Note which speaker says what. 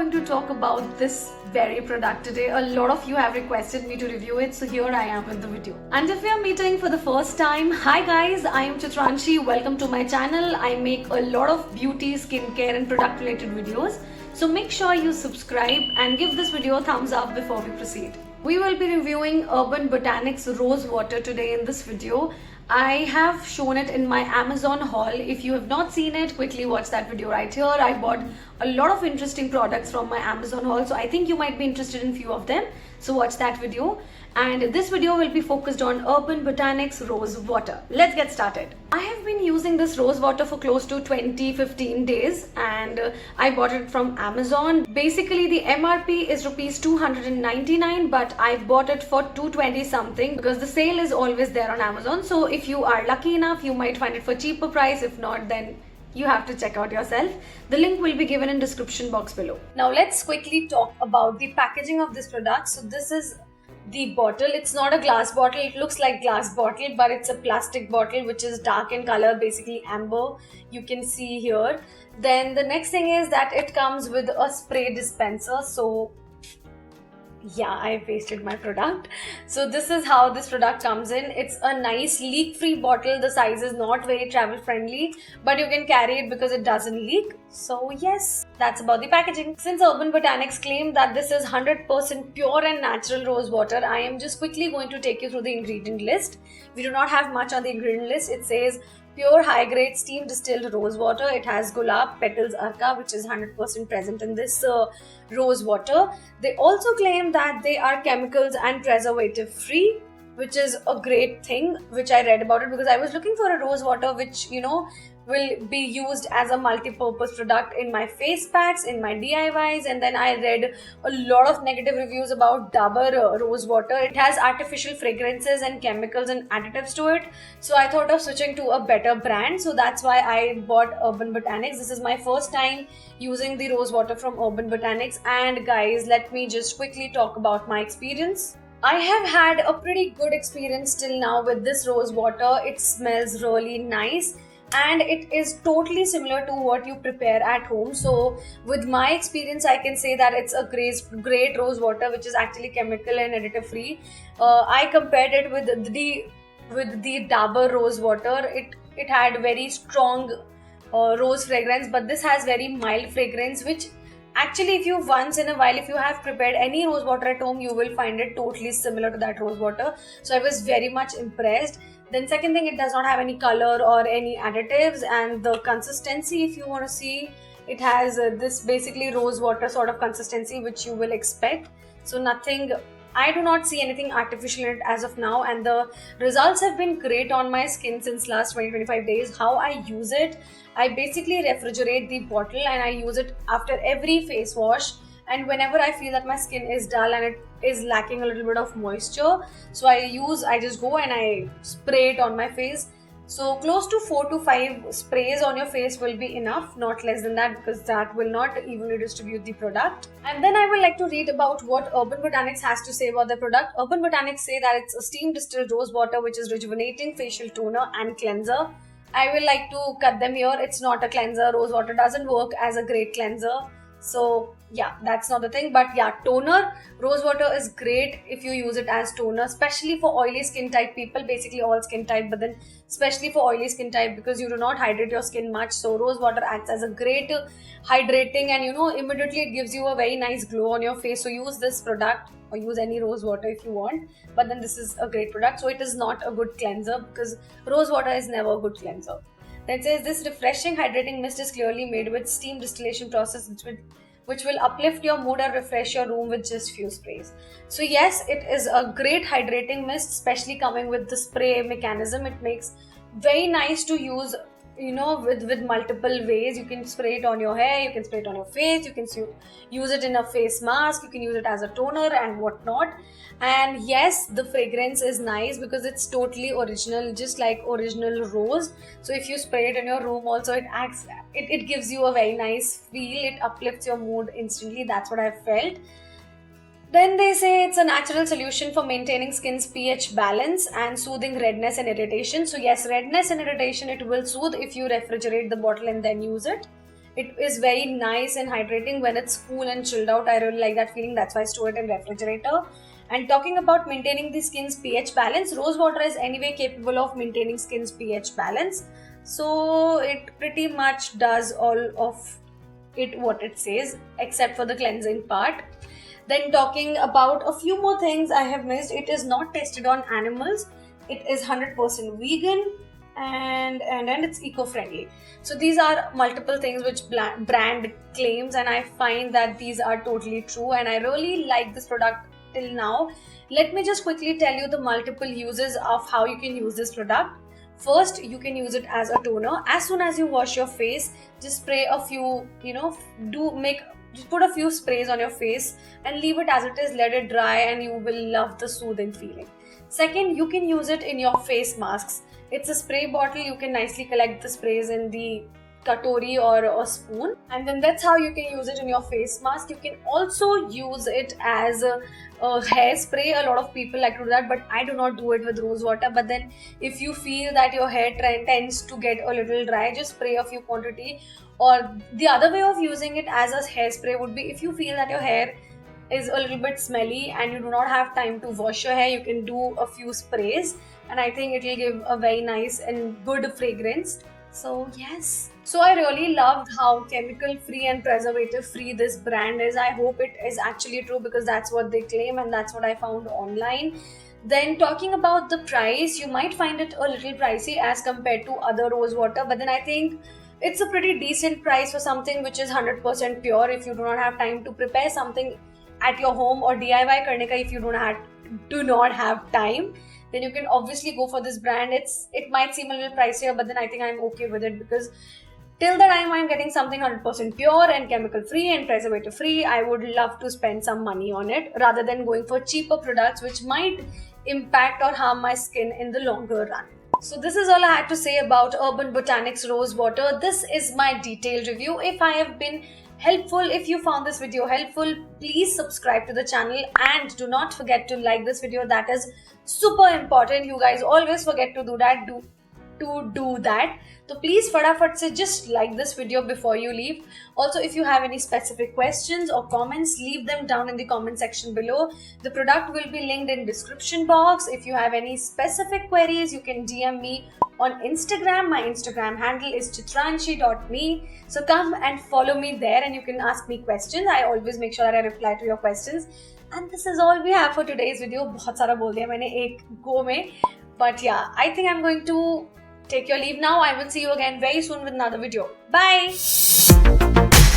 Speaker 1: going to talk about this very product today. A lot of you have requested me to review it, so here I am with the video. And if you are meeting for the first time, hi guys, I am Chitranshi. Welcome to my channel. I make a lot of beauty, skincare and product related videos. So make sure you subscribe and give this video a thumbs up before we proceed. We will be reviewing Urban Botanics Rose Water today in this video. I have shown it in my Amazon haul. If you have not seen it, quickly watch that video right here. I bought a lot of interesting products from my Amazon haul, so I think you might be interested in few of them. So watch that video. And this video will be focused on Urban Botanics Rose Water. Let's get started. I have been using this rose water for close to 15 days and I bought it from Amazon. Basically the MRP is rupees 299, but I bought it for 220 something because the sale is always there on Amazon. So if you are lucky enough, you might find it for cheaper price. If not, then you have to check out yourself. The link will be given in description box below. Now let's quickly talk about the packaging of this product. So this is the bottle. It's not a glass bottle. It looks like glass bottle, but it's a plastic bottle which is dark in color, basically amber. You can see here. Then the next thing is that it comes with a spray dispenser. So yeah, I wasted my product. So this is how this product comes in. It's a nice leak-free bottle. The size is not very travel-friendly, but you can carry it because it doesn't leak. So yes, that's about the packaging. Since Urban Botanics claim that this is 100% pure and natural rose water, I am just quickly going to take you through the ingredient list. We do not have much on the ingredient list. It says pure high-grade steam distilled rose water. It has gulab petals arka, which is 100% present in this rose water. They also claim that they are chemicals and preservative free, which is a great thing, which I read about it because I was looking for a rose water which, you know, will be used as a multi-purpose product in my face packs, in my DIYs, and then I read a lot of negative reviews about Dabur rose water. It has artificial fragrances and chemicals and additives to it, so I thought of switching to a better brand. So that's why I bought Urban Botanics. This is my first time using the rose water from Urban Botanics, and guys, let me just quickly talk about my experience. I have had a pretty good experience till now with this rose water. It smells really nice and it is totally similar to what you prepare at home. So with my experience, I can say that it's a great rose water which is actually chemical and additive free. I compared it with the Dabur rose water. It had very strong rose fragrance, but this has very mild fragrance, which actually, if you once in a while, if you have prepared any rose water at home, you will find it totally similar to that rose water. So I was very much impressed. Then second thing, it does not have any color or any additives, and the consistency, if you want to see, it has this basically rose water sort of consistency which you will expect. So nothing, I do not see anything artificial in it as of now, and the results have been great on my skin since last 20-25 days. How I use it, I basically refrigerate the bottle and I use it after every face wash, and whenever I feel that my skin is dull and it is lacking a little bit of moisture, so I just go and I spray it on my face. So close to 4 to 5 sprays on your face will be enough, not less than that, because that will not evenly distribute the product. And then I would like to read about what Urban Botanics has to say about the product. Urban Botanics say that it's a steam distilled rose water which is rejuvenating facial toner and cleanser. I will like to cut them here. It's not a cleanser. Rose water doesn't work as a great cleanser. So yeah, that's not the thing. But yeah, toner, rose water is great if you use it as toner, especially for oily skin type people, basically all skin type, but then especially for oily skin type because you do not hydrate your skin much. So rose water acts as a great hydrating, and you know, immediately it gives you a very nice glow on your face. So use this product or use any rose water if you want, but then this is a great product. So it is not a good cleanser because rose water is never a good cleanser. Then it says this refreshing hydrating mist is clearly made with steam distillation process which will uplift your mood and refresh your room with just few sprays. So yes, it is a great hydrating mist, especially coming with the spray mechanism. It makes very nice to use, you know, with multiple ways. You can spray it on your hair, you can spray it on your face, you can use it in a face mask, you can use it as a toner and whatnot. And yes, the fragrance is nice because it's totally original, just like original rose. So if you spray it in your room also, it gives you a very nice feel. It uplifts your mood instantly. That's what I felt. Then they say it's a natural solution for maintaining skin's pH balance and soothing redness and irritation. So yes, redness and irritation it will soothe if you refrigerate the bottle and then use it. It is very nice and hydrating when it's cool and chilled out. I really like that feeling. That's why I store it in refrigerator. And talking about maintaining the skin's pH balance, rose water is anyway capable of maintaining skin's pH balance. So it pretty much does all of it what it says, except for the cleansing part. Then talking about a few more things I have missed. It is not tested on animals. It is 100% vegan and it's eco-friendly. So these are multiple things which brand claims, and I find that these are totally true, and I really like this product till now. Let me just quickly tell you the multiple uses of how you can use this product. First, you can use it as a toner. As soon as you wash your face, just spray a few, just put a few sprays on your face and leave it as it is, let it dry, and you will love the soothing feeling. Second, you can use it in your face masks. It's a spray bottle. You can nicely collect the sprays in the katori or a spoon, and then that's how you can use it in your face mask. You can also use it as a hairspray. A lot of people like to do that, but I do not do it with rose water. But then if you feel that your hair tends to get a little dry, just spray a few quantity. Or the other way of using it as a hairspray would be, if you feel that your hair is a little bit smelly and you do not have time to wash your hair, you can do a few sprays, and I think it will give a very nice and good fragrance. So yes, so I really loved how chemical free and preservative free this brand is. I hope it is actually true, because that's what they claim and that's what I found online. Then talking about the price, you might find it a little pricey as compared to other rose water, but then I think it's a pretty decent price for something which is 100% pure. If you do not have time to prepare something at your home or DIY karne ka, if you do not have time, then you can obviously go for this brand. It might seem a little pricier, but then I think I'm okay with it, because till the time I'm getting something 100% pure and chemical free and preservative free, I would love to spend some money on it rather than going for cheaper products which might impact or harm my skin in the longer run. So this is all I had to say about Urban Botanics Rose Water. This is my detailed review. If I have been helpful, if you found this video helpful, please subscribe to the channel and do not forget to like this video. That is super important. You guys always forget to do that. Do that. So please फटाफट से just like this video before you leave. Also, if you have any specific questions or comments, leave them down in the comment section below. The product will be linked in description box. If you have any specific queries, you can DM me on Instagram. My Instagram handle is chitranshi.me. So come and follow me there and you can ask me questions. I always make sure that I reply to your questions. And this is all we have for today's video. बहुत सारा बोल दिया मैंने एक go में. But yeah, I think I'm going to take your leave now. I will see you again very soon with another video. Bye!